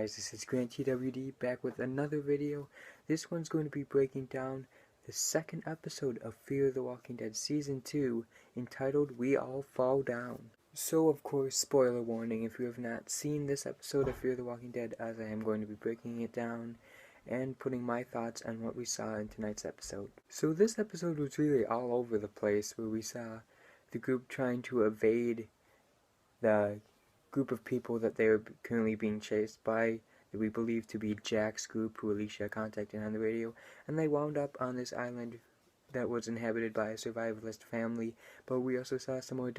guys, this is FTWD back with another video. This one's going to be breaking down the second episode of Fear the Walking Dead Season 2, entitled We All Fall Down. So of course, spoiler warning, if you have not seen this episode of Fear the Walking Dead, as I am going to be breaking it down and putting my thoughts on what we saw in tonight's episode. So this episode was really all over the place, where we saw the group trying to evade the group of people that they are currently being chased by, that we believe to be Jack's group, who Alicia contacted on the radio, and they wound up on this island that was inhabited by a survivalist family. But we also saw some more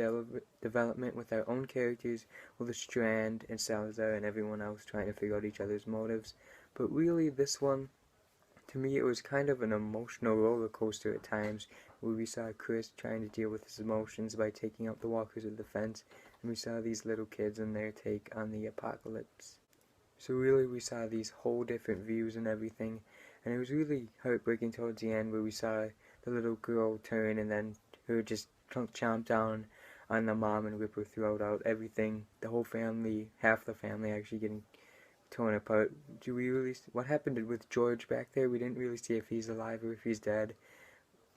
development with our own characters, with Strand and Salazar and everyone else trying to figure out each other's motives. But really, this one, to me, it was kind of an emotional roller coaster at times, where we saw Chris trying to deal with his emotions by taking out the walkers of the fence, and we saw these little kids and their take on the apocalypse. So really, we saw these whole different views and everything, and it was really heartbreaking towards the end, where we saw the little girl turn and then her just chomp down on the mom and rip her throat out, everything, the whole family, half the family actually getting torn apart. What happened with George back there? We didn't really see if he's alive or if he's dead.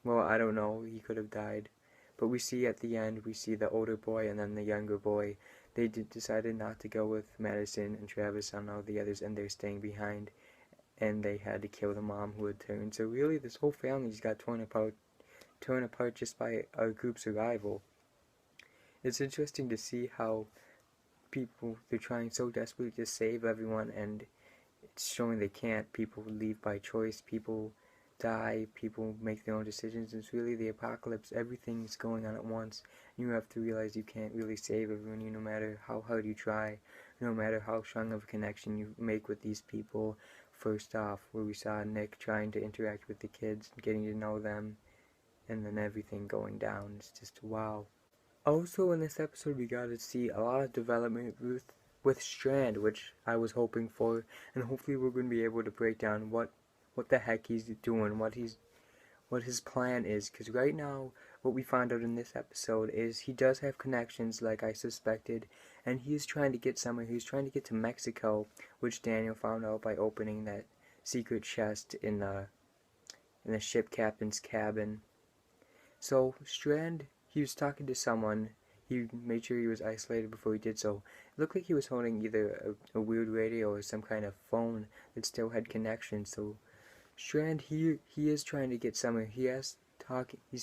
Well, I don't know, he could have died. But we see at the end, we see the older boy and then the younger boy. They decided not to go with Madison and Travis and all the others, and they're staying behind. And they had to kill the mom who had turned. So really, this whole family's got torn apart just by our group's arrival. It's interesting to see how people, they're trying so desperately to save everyone, and it's showing they can't. People leave by choice, people die, people make their own decisions. It's really the apocalypse. Everything's going on at once. You have to realize you can't really save everyone, no matter how hard you try, no matter how strong of a connection you make with these people. First off, where we saw Nick trying to interact with the kids, getting to know them, and then everything going down. It's just wow. Also in this episode, we got to see a lot of development with Strand, which I was hoping for, and hopefully we're going to be able to break down what the heck he's doing, what his plan is, because right now, what we found out in this episode is he does have connections, like I suspected, and he is trying to get somewhere. He's trying to get to Mexico, which Daniel found out by opening that secret chest in the ship captain's cabin. So Strand, he was talking to someone. He made sure he was isolated before he did so. It looked like he was holding either a weird radio or some kind of phone that still had connection. So Strand, he is trying to get somewhere. He's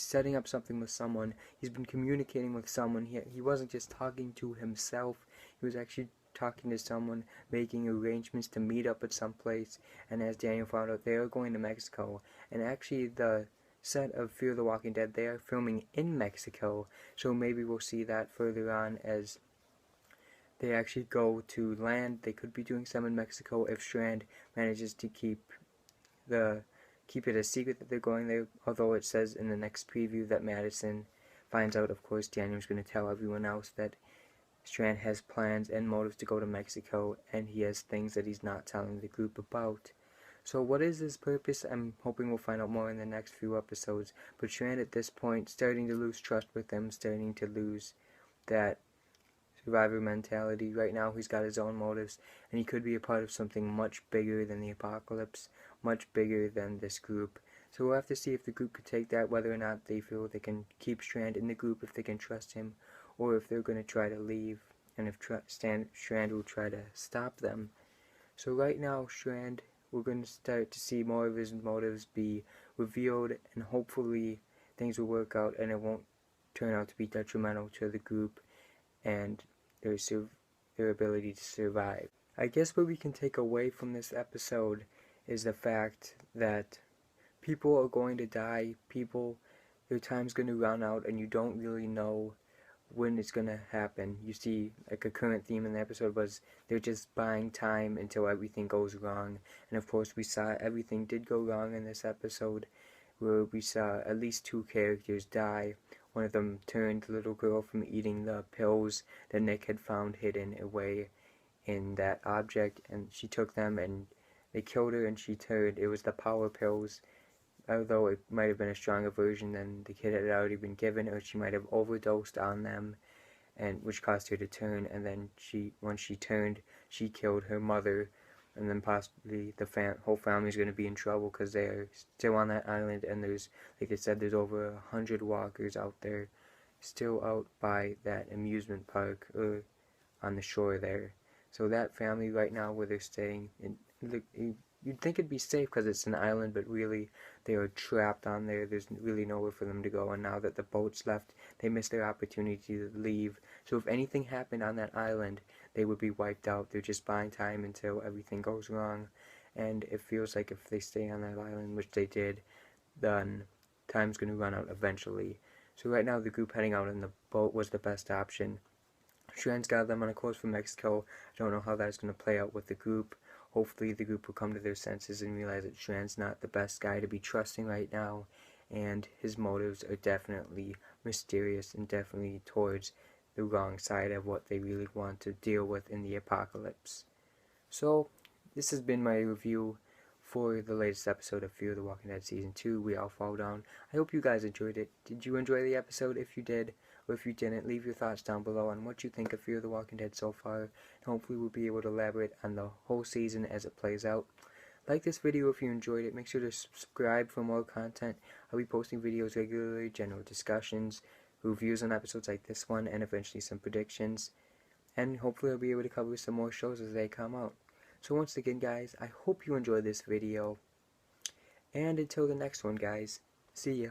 setting up something with someone. He's been communicating with someone. He wasn't just talking to himself. He was actually talking to someone, making arrangements to meet up at some place. And as Daniel found out, they are going to Mexico. And actually, the set of Fear the Walking Dead, they are filming in Mexico. So maybe we'll see that further on as they actually go to land. They could be doing some in Mexico if Strand manages to keep it a secret that they're going there, although it says in the next preview that Madison finds out. Of course, Daniel's going to tell everyone else that Strand has plans and motives to go to Mexico, and he has things that he's not telling the group about. So what is his purpose? I'm hoping we'll find out more in the next few episodes. But Strand at this point starting to lose trust with them, starting to lose that survivor mentality. Right now he's got his own motives, and he could be a part of something much bigger than the apocalypse, much bigger than this group. So we'll have to see if the group could take that, whether or not they feel they can keep Strand in the group, if they can trust him, or if they're going to try to leave, and if Strand will try to stop them. So right now, Strand, we're going to start to see more of his motives be revealed, and hopefully things will work out and it won't turn out to be detrimental to the group and their ability to survive. I guess what we can take away from this episode is the fact that people are going to die, their time's going to run out, and you don't really know when it's going to happen. You see, like, a current theme in the episode was they're just buying time until everything goes wrong. And of course we saw everything did go wrong in this episode, where we saw at least two characters die. One of them turned the little girl from eating the pills that Nick had found hidden away in that object, and she took them and they killed her, and she turned. It was the power pills, although it might have been a stronger version than the kid had already been given, or she might have overdosed on them, and which caused her to turn. And then once she turned, she killed her mother and then possibly the whole family is going to be in trouble because they are still on that island, and there's, like they said, there's over 100 walkers out there, still out by that amusement park or on the shore there. So that family right now where they're staying, you'd think it'd be safe because it's an island, but really they are trapped on there. There's really nowhere for them to go, and now that the boat's left, they missed their opportunity to leave. So if anything happened on that island, they would be wiped out. They're just buying time until everything goes wrong, and it feels like if they stay on that island, which they did, then time's going to run out eventually. So right now the group heading out in the boat was the best option. Shrans got them on a course for Mexico. I don't know how that's going to play out with the group. Hopefully the group will come to their senses and realize that Shran's not the best guy to be trusting right now, and his motives are definitely mysterious and definitely towards the wrong side of what they really want to deal with in the apocalypse. So, this has been my review for the latest episode of Fear the Walking Dead Season 2, We All Fall Down. I hope you guys enjoyed it. Did you enjoy the episode? If you did, or if you didn't, leave your thoughts down below on what you think of Fear the Walking Dead so far, and hopefully we'll be able to elaborate on the whole season as it plays out. Like this video if you enjoyed it. Make sure to subscribe for more content. I'll be posting videos regularly, general discussions, reviews on episodes like this one, and eventually some predictions. And hopefully I'll be able to cover some more shows as they come out. So once again, guys, I hope you enjoyed this video. And until the next one, guys, see ya.